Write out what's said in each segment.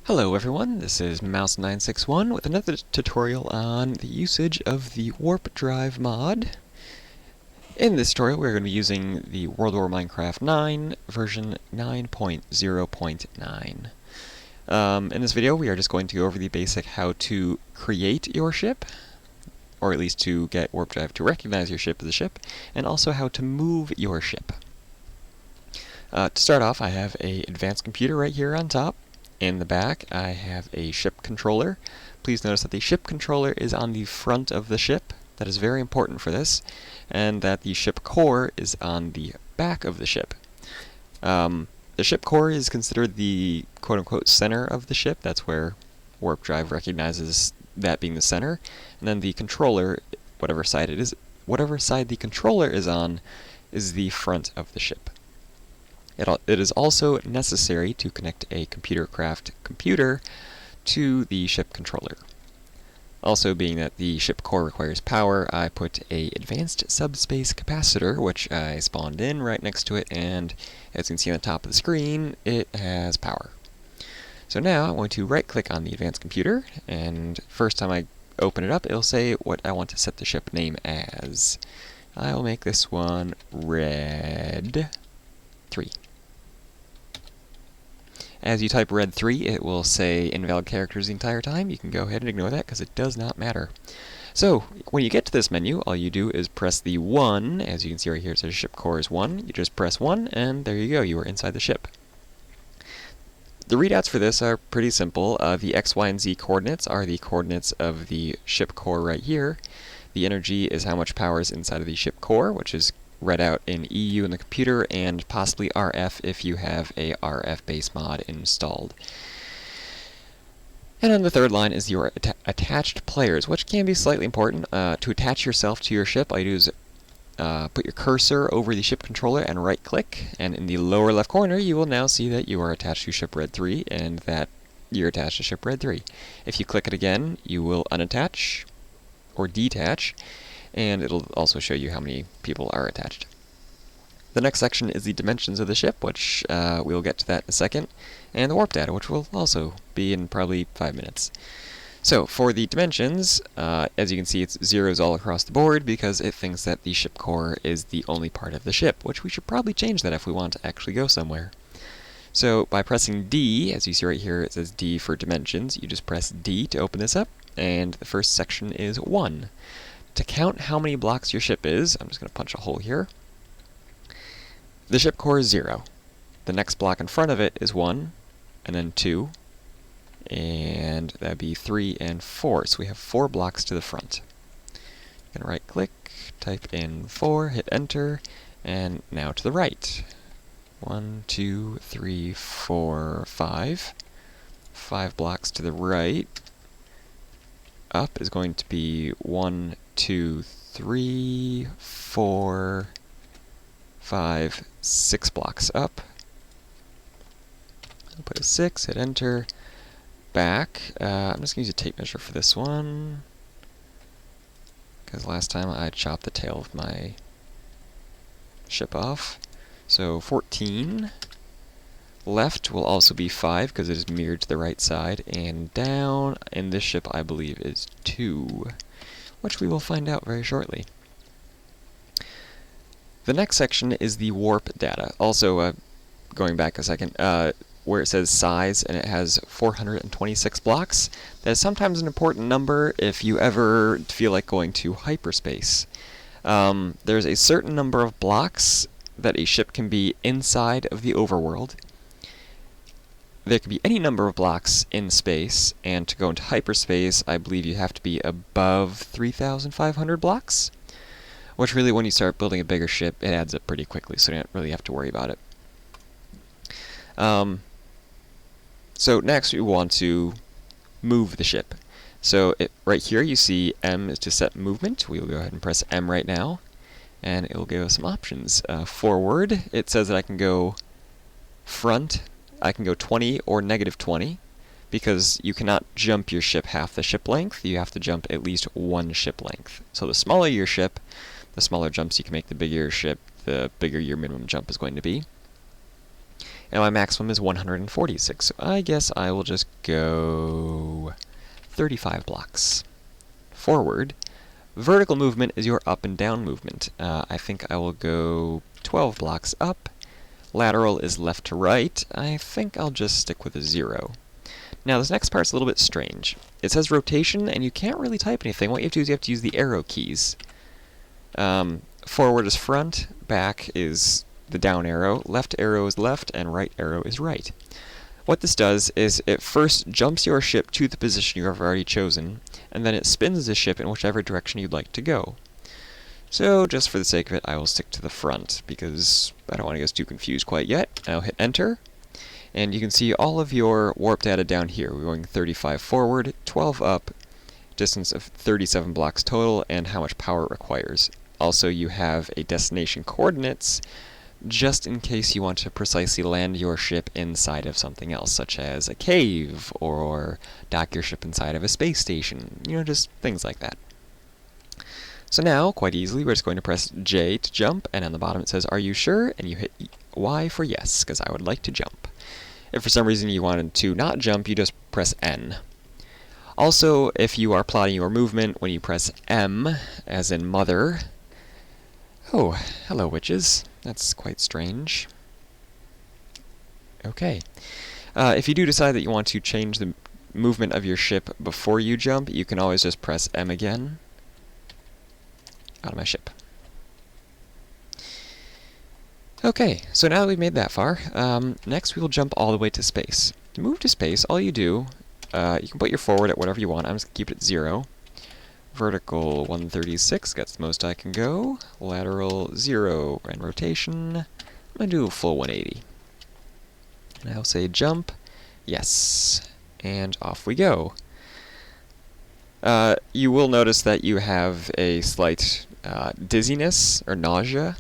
Hello everyone, this is Mouse961 with another tutorial on the usage of the Warp Drive mod. In this tutorial we're going to be using the World War Minecraft 9 version 9.0.9. In this video we are just going to go over the basic how to create your ship, or at least to get Warp Drive to recognize your ship as a ship, and also how to move your ship. To start off, I have an advanced computer right here on top. In the back, I have a ship controller. Please notice that the ship controller is on the front of the ship. That is very important for this. And that the ship core is on the back of the ship. The ship core is considered the quote-unquote center of the ship. That's where Warp Drive recognizes that being the center. And then the controller, whatever side the controller is on, is the front of the ship. It is also necessary to connect a computercraft computer to the ship controller. Also, being that the ship core requires power, I put a advanced subspace capacitor, which I spawned in right next to it, and as you can see on the top of the screen, it has power. So now I'm going to right-click on the advanced computer, and first time I open it up, it'll say what I want to set the ship name as. I'll make this one Red 3. As you type Red 3, it will say invalid characters the entire time. You can go ahead and ignore that because it does not matter. So, when you get to this menu, all you do is press the 1. As you can see right here, it says ship core is 1. You just press 1, and there you go, you are inside the ship. The readouts for this are pretty simple. The X, Y, and Z coordinates are the coordinates of the ship core right here. The energy is how much power is inside of the ship core, which is read out in EU in the computer, and possibly RF if you have a RF base mod installed. And on the third line is your attached players, which can be slightly important. To attach yourself to your ship, all you do is put your cursor over the ship controller and right click, and in the lower left corner you will now see that you are attached to ship Red 3 and that you're attached to ship Red 3. If you click it again, you will unattach or detach, and it'll also show you how many people are attached. The next section is the dimensions of the ship, which we'll get to that in a second, and the warp data, which will also be in probably 5 minutes. So, for the dimensions, as you can see, it's zeros all across the board because it thinks that the ship core is the only part of the ship, which we should probably change that if we want to actually go somewhere. So, by pressing D, as you see right here, it says D for dimensions, you just press D to open this up, and the first section is 1. To count how many blocks your ship is, I'm just going to punch a hole here. The ship core is 0. The next block in front of it is 1, and then 2, and that'd be 3 and 4. So we have 4 blocks to the front. You can right click, type in 4, hit enter, and now to the right. 1, 2, 3, 4, 5. 5 blocks to the right. Up is going to be 1, 2, 3, 4, 5, 6 blocks up. I'll put a 6, hit enter. Back. I'm just going to use a tape measure for this one, because last time I chopped the tail of my ship off. So 14. Left will also be 5 because it is mirrored to the right side, and down in this ship I believe is 2, which we will find out very shortly. The next section is the warp data. Also, going back a second, where it says size and it has 426 blocks, that is sometimes an important number if you ever feel like going to hyperspace. There's a certain number of blocks that a ship can be inside of the overworld. There could be any number of blocks in space, and to go into hyperspace, I believe you have to be above 3,500 blocks, which really, when you start building a bigger ship, it adds up pretty quickly, so you don't really have to worry about it. So next, we want to move the ship. So right here, you see M is to set movement. We will go ahead and press M right now, and it will give us some options. Forward, it says that I can go front. I can go 20 or negative 20, because you cannot jump your ship half the ship length. You have to jump at least 1 ship length. So the smaller your ship, the smaller jumps you can make. The bigger your ship, the bigger your minimum jump is going to be. and my maximum is 146, so I guess I will just go 35 blocks. Forward. Vertical movement is your up and down movement. I think I will go 12 blocks up. Lateral is left to right. I think I'll just stick with a 0. Now this next part's a little bit strange. It says rotation, and you can't really type anything. What you have to do is you have to use the arrow keys. Forward is front, back is the down arrow, left arrow is left, and right arrow is right. What this does is it first jumps your ship to the position you have already chosen, and then it spins the ship in whichever direction you'd like to go. So, just for the sake of it, I will stick to the front, because I don't want to get too confused quite yet. I'll hit enter, and you can see all of your warp data down here. We're going 35 forward, 12 up, distance of 37 blocks total, and how much power it requires. Also, you have a destination coordinates, just in case you want to precisely land your ship inside of something else, such as a cave, or dock your ship inside of a space station, you know, just things like that. So now, quite easily, we're just going to press J to jump, and on the bottom it says, "Are you sure?" and you hit Y for yes, because I would like to jump. If for some reason you wanted to not jump, you just press N. Also, if you are plotting your movement, when you press M, as in mother... Oh, hello witches. That's quite strange. Okay. If you do decide that you want to change the movement of your ship before you jump, you can always just press M again. Out of my ship. Okay, so now that we've made that far, next we will jump all the way to space. To move to space, all you do, you can put your forward at whatever you want. I'm just going to keep it at 0. Vertical 136, that's the most I can go. Lateral 0, and rotation, I'm going to do a full 180. And I'll say jump, yes, and off we go. You will notice that you have a slight dizziness or nausea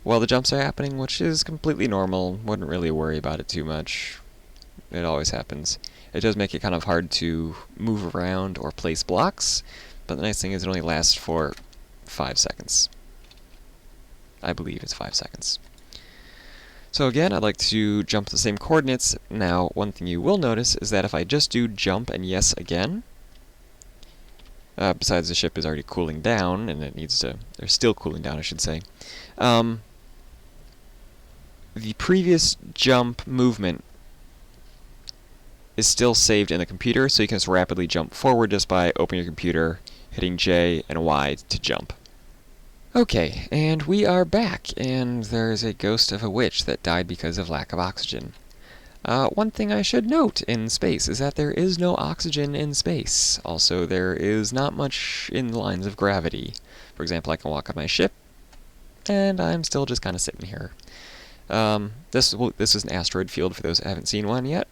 while the jumps are happening, which is completely normal. Wouldn't really worry about it too much. It always happens. It does make it kind of hard to move around or place blocks, but the nice thing is it only lasts for 5 seconds. I believe it's 5 seconds. So again, I'd like to jump the same coordinates. Now, one thing you will notice is that if I just do jump and yes again, besides the ship is already cooling down, and it needs to, or still cooling down, I should say, the previous jump movement is still saved in the computer, so you can just rapidly jump forward just by opening your computer, hitting J and Y to jump. Okay, and we are back, and there's a ghost of a witch that died because of lack of oxygen. One thing I should note in space is that there is no oxygen in space. Also, there is not much in the lines of gravity. For example, I can walk on my ship, and I'm still just kind of sitting here. This is an asteroid field for those that haven't seen one yet.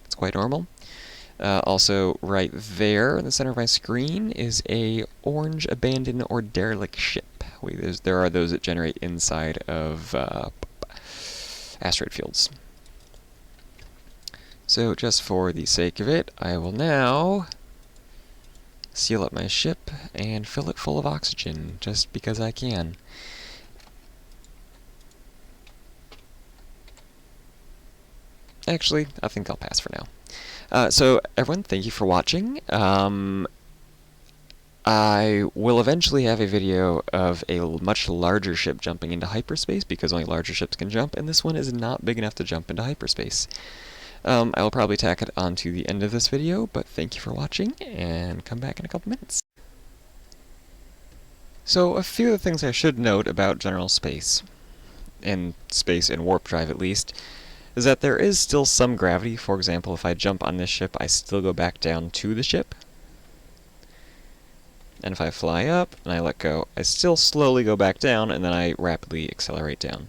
It's quite normal. Also, right there in the center of my screen is a orange abandoned or derelict ship. There are those that generate inside of asteroid fields. So, just for the sake of it, I will now seal up my ship and fill it full of oxygen, just because I can. Actually, I think I'll pass for now. So, everyone, thank you for watching. I will eventually have a video of a much larger ship jumping into hyperspace, because only larger ships can jump, and this one is not big enough to jump into hyperspace. I will probably tack it onto the end of this video, but thank you for watching, and come back in a couple minutes. So, a few of the things I should note about general space, in warp drive at least, is that there is still some gravity. For example, if I jump on this ship, I still go back down to the ship. And if I fly up and I let go, I still slowly go back down, and then I rapidly accelerate down.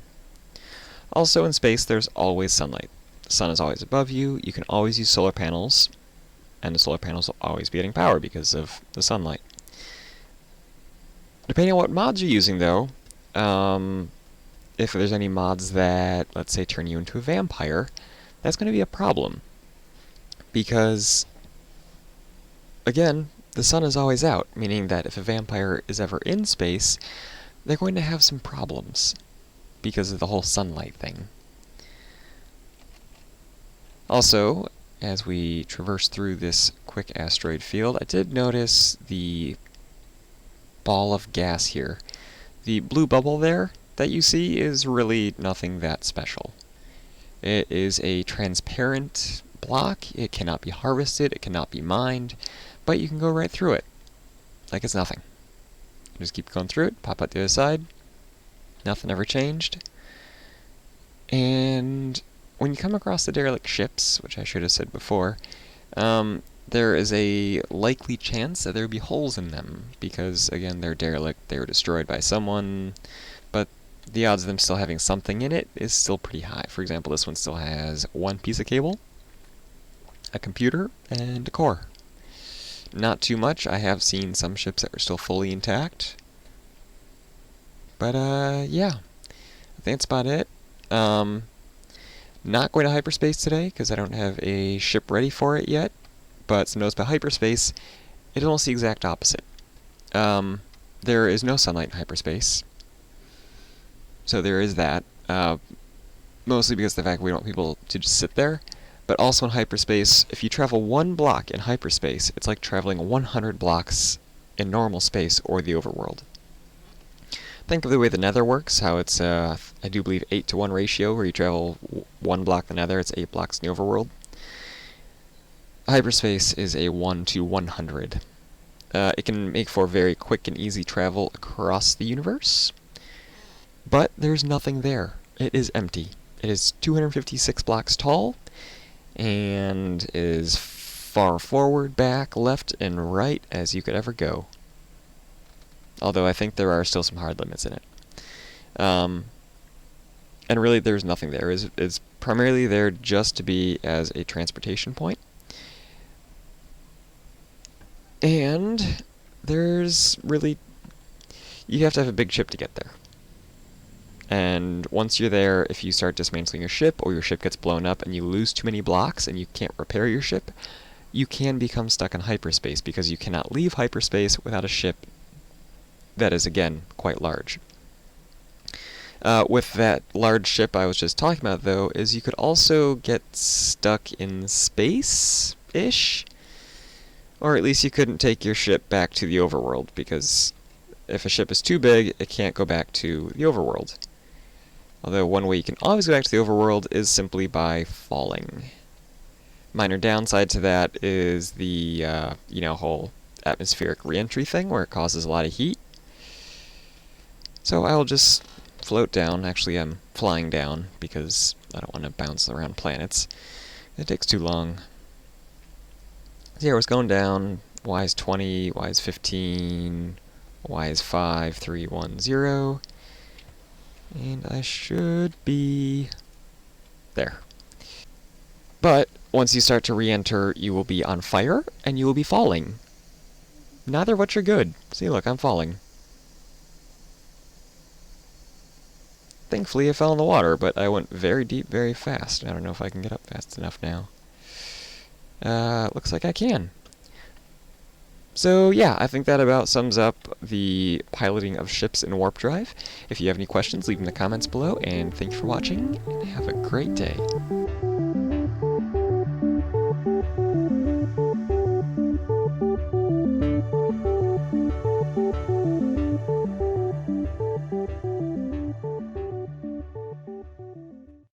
Also in space, there's always sunlight. The sun is always above you, you can always use solar panels, and the solar panels will always be getting power because of the sunlight. Depending on what mods you're using, though, if there's any mods that, let's say, turn you into a vampire, that's going to be a problem. Because, again, the sun is always out, meaning that if a vampire is ever in space, they're going to have some problems because of the whole sunlight thing. Also, as we traverse through this quick asteroid field, I did notice the ball of gas here. The blue bubble there that you see is really nothing that special. It is a transparent block. It cannot be harvested, it cannot be mined, but you can go right through it like it's nothing. Just keep going through it, pop out the other side, nothing ever changed. And when you come across the derelict ships, which I should have said before, there is a likely chance that there would be holes in them, because, again, they're derelict, they were destroyed by someone, but the odds of them still having something in it is still pretty high. For example, this one still has one piece of cable, a computer, and a core. Not too much. I have seen some ships that are still fully intact. But, yeah. I think that's about it. Not going to hyperspace today, because I don't have a ship ready for it yet. But some notes about hyperspace, it's almost the exact opposite. There is no sunlight in hyperspace. So there is that. Mostly because of the fact we don't want people to just sit there. But also in hyperspace, if you travel one block in hyperspace, it's like traveling 100 blocks in normal space or the overworld. Think of the way the nether works, how it's, I do believe, 8-to-1 ratio, where you travel one block in the nether, it's 8 blocks in the overworld. Hyperspace is a 1-to-100. It can make for very quick and easy travel across the universe, but there's nothing there. It is empty. It is 256 blocks tall, and is far forward, back, left, and right as you could ever go. Although I think there are still some hard limits in it. And really, there's nothing there. It's primarily there just to be as a transportation point. And there's really... you have to have a big ship to get there. And once you're there, if you start dismantling your ship, or your ship gets blown up and you lose too many blocks and you can't repair your ship, you can become stuck in hyperspace, because you cannot leave hyperspace without a ship that is, again, quite large. With that large ship I was just talking about, though, is you could also get stuck in space-ish, or at least you couldn't take your ship back to the overworld, because if a ship is too big, it can't go back to the overworld. Although one way you can always go back to the overworld is simply by falling. Minor downside to that is the, whole atmospheric re-entry thing, where it causes a lot of heat. So I'll just float down. Actually, I'm flying down, because I don't want to bounce around planets. It takes too long. So yeah, I was going down. Y is 20, Y is 15, Y is 5, 3, 1, 0. And I should be there. But once you start to re-enter, you will be on fire, and you will be falling. Neither of which are good. See, look, I'm falling. Thankfully, I fell in the water, but I went very deep, very fast. I don't know if I can get up fast enough now. Looks like I can. So yeah, I think that about sums up the piloting of ships in Warp Drive. If you have any questions, leave them in the comments below, and thank you for watching, and have a great day.